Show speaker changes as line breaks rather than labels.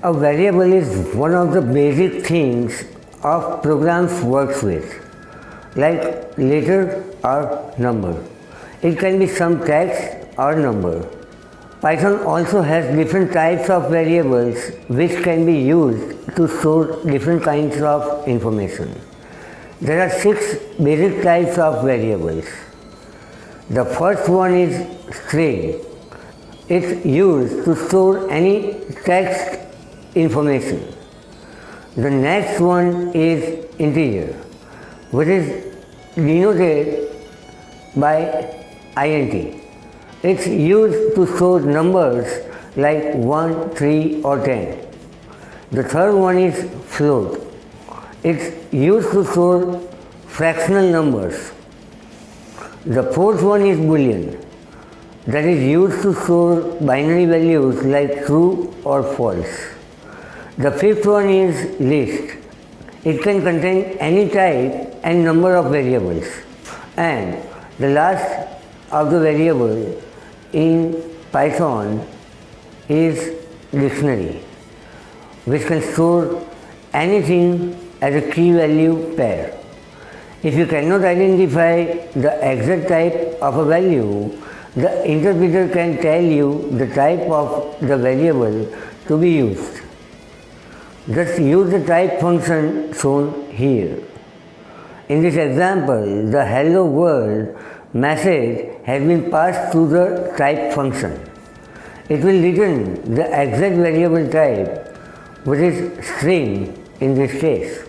A variable is one of the basic things of programs works with, like letter or number. It can be some text or number. Python also has different types of variables which can be used to store different kinds of information. There are 6 basic types of variables. The first one is string. It's used to store any text information. The next one is integer, which is denoted by int. It's used to store numbers like 1, 3 or 10. The third one is float. It's used to store fractional numbers. The fourth one is boolean, that is used to store binary values like true or false. The fifth one is list. It can contain any type and number of variables. And the last of the variable in Python is dictionary, which can store anything as a key value pair. If you cannot identify the exact type of a value, the interpreter can tell you the type of the variable to be used. Just use the type function shown here. In this example, the hello world message has been passed through the type function. It will return the exact variable type, which is string in this case.